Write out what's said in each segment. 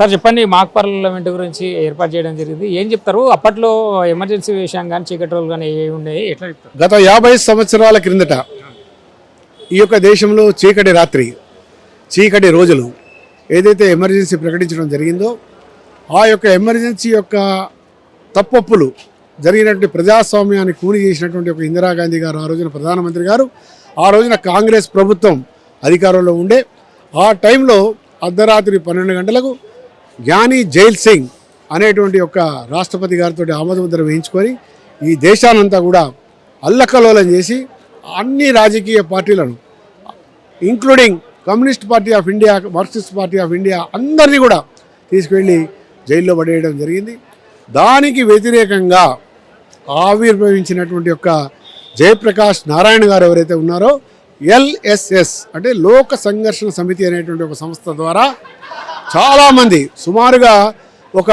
Sir చెప్పండి, మాక్ parliament గురించి ఏర్పాటు చేయడం జరిగింది. ఏం చెప్తారు? అప్పట్లో ఎమర్జెన్సీ విషయం కానీ చీకటి రోజులు కానీ ఏ ఉండేవి, ఎట్లా చెప్తారు? గత 50 సంవత్సరాల క్రిందట ఈ యొక్క దేశంలో చీకటి రాత్రి, చీకటి రోజులు ఏదైతే ఎమర్జెన్సీ ప్రకటించడం జరిగిందో ఆ యొక్క ఎమర్జెన్సీ యొక్క తప్పొప్పులు జరిగినటువంటి ప్రజాస్వామ్యాన్ని కూని చేసినటువంటి ఒక ఇందిరాగాంధీ గారు, ఆ రోజున ప్రధానమంత్రి గారు, ఆ రోజున కాంగ్రెస్ ప్రభుత్వం అధికారంలో ఉండే ఆ టైంలో అర్ధరాత్రి 12 గంటలకు జ్ఞాని జైల్ సింగ్ అనేటువంటి ఒక రాష్ట్రపతి గారితో ఆమోదముద్ర వేయించుకొని ఈ దేశానంతా కూడా అల్లకల్లోలం చేసి అన్ని రాజకీయ పార్టీలను including communist party of India, Marxist party of India అందరినీ కూడా తీసుకువెళ్ళి జైల్లో పడేయడం జరిగింది. దానికి వ్యతిరేకంగా ఆవిర్భవించినటువంటి యొక్క జయప్రకాష్ నారాయణ గారు ఎవరైతే ఉన్నారో ఎల్ఎస్ఎస్ అంటే లోక సంఘర్షణ సమితి అనేటువంటి ఒక సంస్థ ద్వారా చాలామంది సుమారుగా ఒక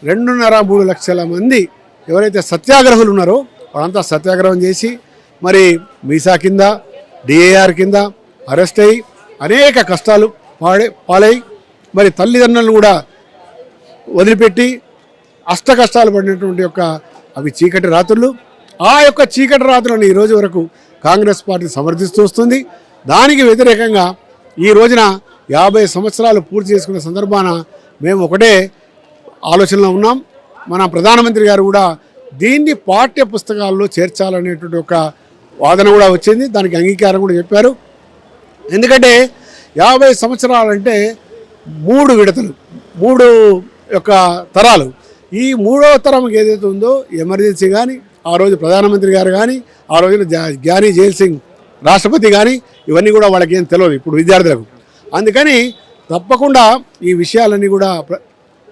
2.5-3 లక్షల మంది ఎవరైతే సత్యాగ్రహులు ఉన్నారో వాళ్ళంతా సత్యాగ్రహం చేసి మరి మీసా కింద, డిఏఆర్ కింద అరెస్ట్ అయ్యి అనేక కష్టాలు పాలై మరి తల్లిదండ్రులను కూడా వదిలిపెట్టి అష్ట కష్టాలు పడినటువంటి యొక్క అవి చీకటి రాత్రులు. ఆ యొక్క చీకటి రాత్రులను ఈ రోజు వరకు కాంగ్రెస్ పార్టీ సమర్థిస్తూ వస్తుంది. దానికి వ్యతిరేకంగా ఈ రోజున 50 సంవత్సరాలు పూర్తి చేసుకున్న సందర్భాన మేము ఒకటే ఆలోచనలో ఉన్నాం. మన ప్రధానమంత్రి గారు కూడా దీన్ని పాఠ్య పుస్తకాల్లో చేర్చాలనేటువంటి ఒక వాదన కూడా వచ్చింది. దానికి అంగీకారం కూడా చెప్పారు. ఎందుకంటే 50 సంవత్సరాలంటే 3 విడతలు, 3 యొక్క తరాలు. ఈ 3వ తరం ఏదైతే ఉందో ఎమర్జెన్సీ కానీ, ఆ రోజు ప్రధానమంత్రి గారు కానీ, ఆ రోజున జ్ఞాని జైల్ సింగ్ రాష్ట్రపతి కానీ ఇవన్నీ కూడా వాళ్ళకి ఏం తెలియదు ఇప్పుడు విద్యార్థులకు. అందుకని తప్పకుండా ఈ విషయాలన్నీ కూడా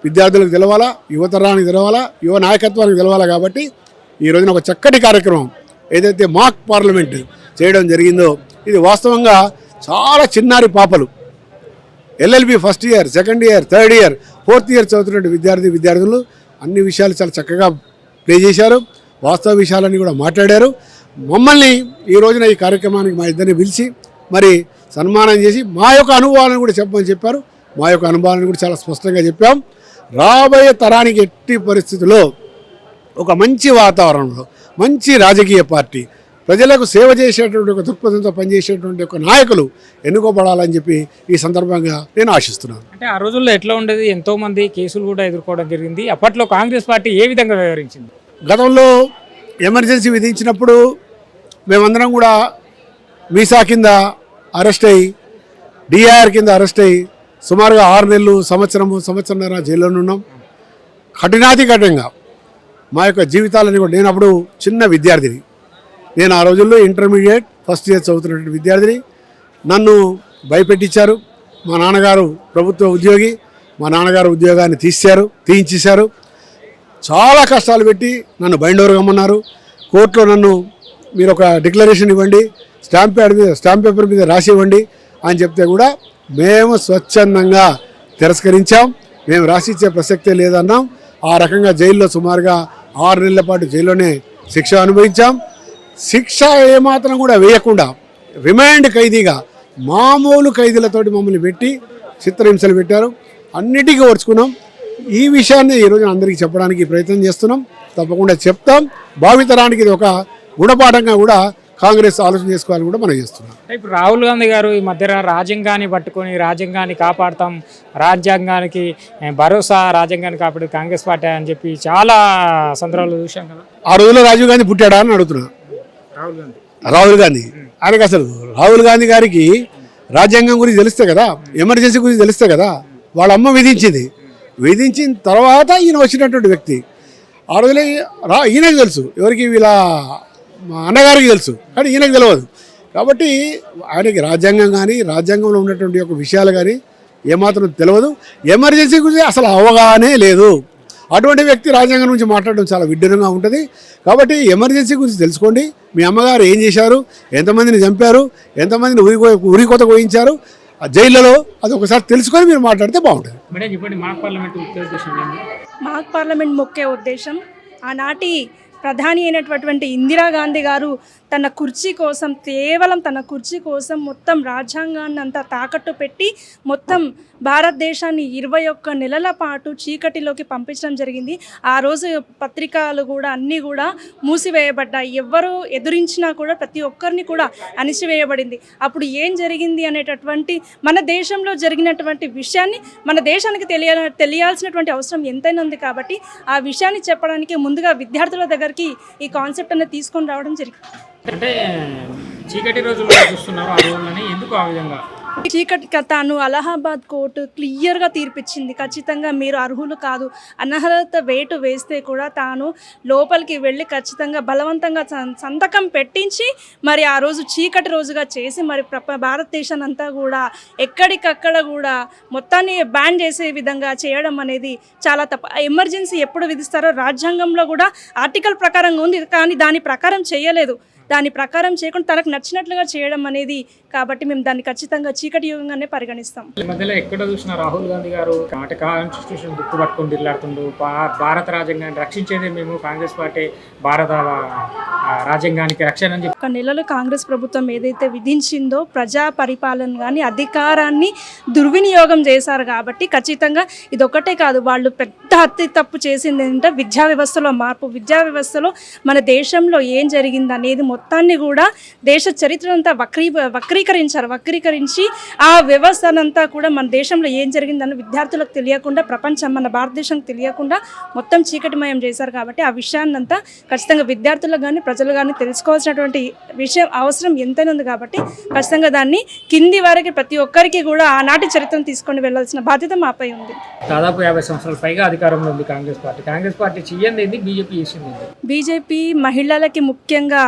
విద్యార్థులకు తెలవాలా, యువతరానికి తెలవాలా, యువ నాయకత్వానికి తెలవాలా. కాబట్టి ఈ రోజున ఒక చక్కటి కార్యక్రమం ఏదైతే మాక్ పార్లమెంట్ చేయడం జరిగిందో ఇది వాస్తవంగా చాలా చిన్నారి పాపలు LLB first year, second year, third year, fourth year చదువుతున్న విద్యార్థులు అన్ని విషయాలు చాలా చక్కగా ప్లే చేశారు. వాస్తవ విషయాలన్నీ కూడా మాట్లాడారు. మమ్మల్ని ఈ రోజున ఈ కార్యక్రమానికి మా ఇద్దరిని పిలిచి మరి సన్మానం చేసి మా యొక్క అనుభవాలను కూడా చెప్పమని చెప్పారు. మా యొక్క అనుభవాలను కూడా చాలా స్పష్టంగా చెప్పాం. రాబోయే తరానికి ఎట్టి పరిస్థితుల్లో ఒక మంచి వాతావరణంలో మంచి రాజకీయ పార్టీ, ప్రజలకు సేవ చేసేటువంటి ఒక దృక్పథంతో పనిచేసేటువంటి ఒక నాయకులు ఎన్నుకోబడాలని చెప్పి ఈ సందర్భంగా నేను ఆశిస్తున్నాను. అంటే ఆ రోజుల్లో ఎట్లా ఉండేది? ఎంతోమంది కేసులు కూడా ఎదుర్కోవడం జరిగింది. అప్పట్లో కాంగ్రెస్ పార్టీ ఏ విధంగా వ్యవహరించింది? గతంలో ఎమర్జెన్సీ విధించినప్పుడు మేమందరం కూడా మీసా కింద అరెస్ట్ అయ్యి, డిఆర్ కింద అరెస్ట్ అయ్యి సుమారుగా 6 నెలలు, సంవత్సరన్నర జైల్లోనే ఉన్నాం. కఠినాతి కఠినంగా మా యొక్క జీవితాలని కూడా, నేను అప్పుడు చిన్న విద్యార్థిని, నేను ఆ రోజుల్లో ఇంటర్మీడియట్ ఫస్ట్ ఇయర్ చదువుతున్నటువంటి విద్యార్థిని. నన్ను భయపెట్టించారు. మా నాన్నగారు ప్రభుత్వ ఉద్యోగి, మా నాన్నగారు ఉద్యోగాన్ని తీయించేశారు. చాలా కష్టాలు పెట్టి నన్ను బైండోర్ కమ్మన్నారు. కోర్టులో నన్ను మీరు ఒక డిక్లరేషన్ ఇవ్వండి, స్టాంప్ పేపర్ మీద రాసి ఇవ్వండి అని చెప్తే కూడా మేము స్వచ్ఛందంగా తిరస్కరించాం. మేము రాసిచ్చే ప్రసక్తే లేదన్నాం. ఆ రకంగా జైల్లో సుమారుగా 6 నెలల పాటు జైల్లోనే శిక్ష అనుభవించాం. శిక్ష ఏమాత్రం కూడా వేయకుండా రిమాండ్ ఖైదీగా మామూలు ఖైదీలతోటి మమ్మల్ని పెట్టి చిత్రహింసలు పెట్టారు. అన్నిటికీ ఓర్చుకున్నాం. ఈ విషయాన్ని ఈరోజు అందరికీ చెప్పడానికి ప్రయత్నం చేస్తున్నాం. తప్పకుండా చెప్తాం. భావితరానికి ఇది ఒక గుణపాఠంగా కూడా కాంగ్రెస్ ఆలోచన చేసుకోవాలని కూడా మనం చేస్తున్నాం. ఇప్పుడు రాహుల్ గాంధీ గారు ఈ మధ్య రాజ్యాంగాన్ని పట్టుకొని రాజ్యాంగాన్ని కాపాడుతాం, రాజ్యాంగానికి భరోసా, రాజ్యాంగాన్ని కాపాడు కాంగ్రెస్ పార్టీ అని చెప్పి చాలా సందర్భాలు చూసాం కదా. ఆ రోజుల్లో రాజీవ్ గాంధీ పుట్టాడా అని అడుగుతున్నా. రాహుల్ గాంధీ ఆయనకు అసలు రాహుల్ గాంధీ గారికి రాజ్యాంగం గురించి తెలిస్తే కదా, ఎమర్జెన్సీ గురించి తెలిస్తే కదా. వాళ్ళ అమ్మ విధించిన తర్వాత ఈయన వచ్చినటువంటి వ్యక్తి. ఆ రోజులే ఈయనకు తెలుసు, ఎవరికి వీళ్ళ అన్నగారికి తెలుసు, కానీ ఈయనకు తెలియదు. కాబట్టి ఆయనకి రాజ్యాంగం కానీ రాజ్యాంగంలో ఉన్నటువంటి ఒక విషయాలు కానీ ఏమాత్రం తెలియదు. ఎమర్జెన్సీ గురించి అసలు అవగాహనే లేదు. అటువంటి వ్యక్తి రాజ్యాంగం గురించి మాట్లాడడం చాలా విడ్డూరంగా ఉంటుంది. కాబట్టి ఎమర్జెన్సీ గురించి తెలుసుకోండి. మీ అమ్మగారు ఏం చేశారు, ఎంతమందిని చంపారు, ఎంతమందిని ఉరికోత కోయించారు ఆ జైళ్ళలో, అది ఒకసారి తెలుసుకొని మీరు మాట్లాడితే బాగుంటుంది. మాక్ పార్లమెంట్ ముఖ్య ఉద్దేశం ఆనాటి ప్రధాని అయినటువంటి ఇందిరాగాంధీ గారు తన కుర్చీ కోసం, కేవలం తన కుర్చీ కోసం మొత్తం రాజ్యాంగాన్ని అంతా తాకట్టు పెట్టి మొత్తం భారతదేశాన్ని 21 నెలల పాటు చీకటిలోకి పంపించడం జరిగింది. ఆ రోజు పత్రికలు కూడా అన్నీ కూడా మూసివేయబడ్డాయి. ఎవరు ఎదురించినా కూడా ప్రతి ఒక్కరిని కూడా అణిచివేయబడింది. అప్పుడు ఏం జరిగింది అనేటటువంటి మన దేశంలో జరిగినటువంటి విషయాన్ని మన దేశానికి తెలియాల్సినటువంటి అవసరం ఎంతైనా ఉంది. కాబట్టి ఆ విషయాన్ని చెప్పడానికి ముందుగా విద్యార్థుల దగ్గరికి ఈ కాన్సెప్ట్ అనేది తీసుకొని రావడం జరిగింది. అంటే చీకటి రోజుల్లో చూస్తున్నారు ఆ రోజులని ఎందుకు ఆ విధంగా? చీకటి తాను అలహాబాద్ కోర్టు క్లియర్గా తీర్పిచ్చింది. ఖచ్చితంగా మీరు అర్హులు కాదు, అనర్హత వేటు వేస్తే కూడా తాను లోపలికి వెళ్ళి ఖచ్చితంగా బలవంతంగా సంతకం పెట్టించి మరి ఆ రోజు చీకటి రోజుగా చేసి మరి భారతదేశాన్ని అంతా కూడా ఎక్కడికక్కడ కూడా మొత్తాన్ని బ్యాన్ చేసే విధంగా చేయడం అనేది చాలా తప్పు. ఎమర్జెన్సీ ఎప్పుడు విధిస్తారో రాజ్యాంగంలో కూడా ఆర్టికల్ ప్రకారంగా ఉంది, కానీ దాని ప్రకారం చేయలేదు. దాని ప్రకారం చేయకుండా తనకు నచ్చినట్లుగా చేయడం అనేది, కాబట్టి మేము దాన్ని ఖచ్చితంగా చీకటి యుగంగానే పరిగణిస్తాం. ఈ మధ్యలో ఎక్కడ చూసినా రాహుల్ గాంధీ గారు కాన్స్టిట్యూషన్ దుక్కు పట్టుకొని తిరలాడుతుండు. భారత రాజ్యాంగాన్ని రక్షించేదే మేము, కాంగ్రెస్ పార్టీ భారత రాజ్యాంగానికి రక్షణ అని చెప్పి. ఒక నెలలో కాంగ్రెస్ ప్రభుత్వం ఏదైతే విధించిందో ప్రజా పరిపాలన కానీ అధికారాన్ని దుర్వినియోగం చేశారు. కాబట్టి ఖచ్చితంగా ఇదొక్కటే కాదు, వాళ్ళు పెద్ద అతి తప్పు చేసింది ఏంటంటే విద్యా వ్యవస్థలో మార్పు. విద్యా వ్యవస్థలో మన దేశంలో ఏం జరిగింది అనేది మొత్తాన్ని కూడా దేశ చరిత్రనంతా వక్రీకరించి ఆ వ్యవస్థనంతా కూడా మన దేశంలో ఏం జరిగిందని విద్యార్థులకు తెలియకుండా, ప్రపంచం మన భారతదేశానికి తెలియకుండా మొత్తం చీకటిమయం చేశారు. కాబట్టి ఆ విషయాన్నంతా ఖచ్చితంగా విద్యార్థులకు కానీ ప్రజలు కానీ తెలుసుకోవాల్సినటువంటి విషయం అవసరం ఎంతైనా ఉంది. కాబట్టి ఖచ్చితంగా దాన్ని కింది వరకు ప్రతి ఒక్కరికి కూడా ఆనాటి చరిత్రను తీసుకొని వెళ్లాల్సిన బాధ్యత మాపై ఉంది. దాదాపు 50 సంవత్సరాల పైగా అధికారంలో ఉంది కాంగ్రెస్ పార్టీ. కాంగ్రెస్ పార్టీ చెయ్యంది బీజేపీ చేసింది. బీజేపీ మహిళలకి ముఖ్యంగా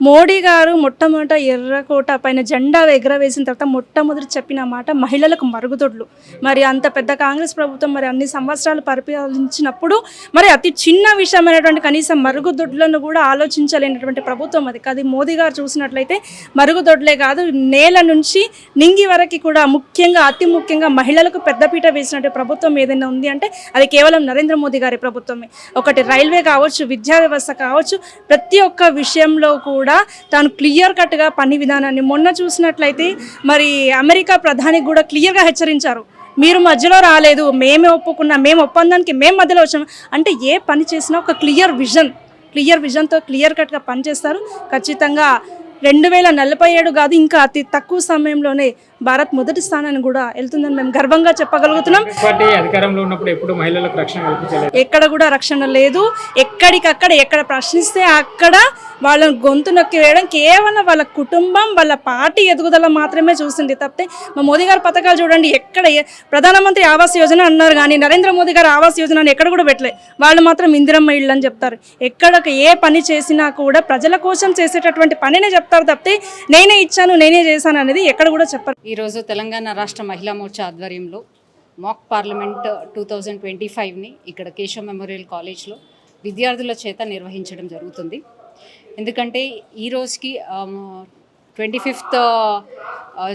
మోడీ గారు మొట్టమొదట ఎర్రకోట పైన జెండా ఎగరవేసిన తర్వాత మొట్టమొదటి చెప్పిన మాట మహిళలకు మరుగుదొడ్లు. మరి అంత పెద్ద కాంగ్రెస్ ప్రభుత్వం మరి అన్ని సంవత్సరాలు పరిపాలించినప్పుడు మరి అతి చిన్న విషయమైనటువంటి కనీసం మరుగుదొడ్లను కూడా ఆలోచించలేనటువంటి ప్రభుత్వం అది. అది మోదీ గారు చూసినట్లయితే మరుగుదొడ్లే కాదు, నేల నుంచి నింగి వరకు కూడా ముఖ్యంగా అతి ముఖ్యంగా మహిళలకు పెద్దపీట వేసినటువంటి ప్రభుత్వం ఏదైనా ఉంది అంటే అది కేవలం నరేంద్ర మోదీ గారి ప్రభుత్వమే. ఒకటి రైల్వే కావచ్చు, విద్యా వ్యవస్థ కావచ్చు, ప్రతి ఒక్క విషయంలో కూడా తాను క్లియర్ కట్గా పని విధానాన్ని మొన్న చూసినట్లయితే మరి అమెరికా ప్రధానికి కూడా క్లియర్గా హెచ్చరించారు, మీరు మధ్యలో రాలేదు, మేమే ఒప్పుకున్నా, మేము ఒప్పందానికి మేము మధ్యలో వచ్చాము అంటే ఏ పని చేసినా ఒక క్లియర్ విజన్తో క్లియర్ కట్గా పనిచేస్తారు. ఖచ్చితంగా 2047 కాదు, ఇంకా అతి తక్కువ సమయంలోనే భారత్ మొదటి స్థానాన్ని కూడా వెళ్తుందని మేము గర్వంగా చెప్పగలుగుతున్నాం. అధికారంలో ఉన్నప్పుడు ఎప్పుడు మహిళలకు రక్షణ కల్పించలేదు, ఎక్కడ కూడా రక్షణ లేదు. ఎక్కడికక్కడ ఎక్కడ ప్రశ్నిస్తే అక్కడ వాళ్ళని గొంతు నొక్కి వేయడం, కేవలం వాళ్ళ కుటుంబం వాళ్ళ పార్టీ ఎదుగుదల మాత్రమే చూస్తుంది తప్పితే మా మోదీ గారి పథకాలు చూడండి, ఎక్కడ ప్రధానమంత్రి ఆవాస్ యోజన అన్నారు కానీ నరేంద్ర మోదీ గారు ఆవాస్ యోజన ఎక్కడ కూడా పెట్టలే. వాళ్ళు మాత్రం ఇందిరమ్మ ఇళ్ళు అని చెప్తారు. ఎక్కడ ఏ పని చేసినా కూడా ప్రజల కోసం చేసేటటువంటి పనినే చెప్తారు తప్పితే నేనే ఇచ్చాను నేనే చేశాను అనేది ఎక్కడ కూడా చెప్పరు. ఈరోజు తెలంగాణ రాష్ట్ర మహిళా మోర్చా ఆధ్వర్యంలో మాక్ పార్లమెంట్ 2025ని ఇక్కడ కేశవ్ మెమోరియల్ కాలేజ్లో విద్యార్థుల చేత నిర్వహించడం జరుగుతుంది. ఎందుకంటే ఈ రోజుకి 25th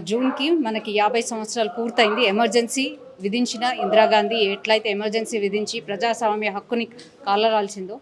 జూన్కి మనకి 50 సంవత్సరాలు పూర్తయింది. ఎమర్జెన్సీ విధించిన ఇందిరాగాంధీ ఎట్లయితే ఎమర్జెన్సీ విధించి ప్రజాస్వామ్య హక్కుని కాలరాల్సిందో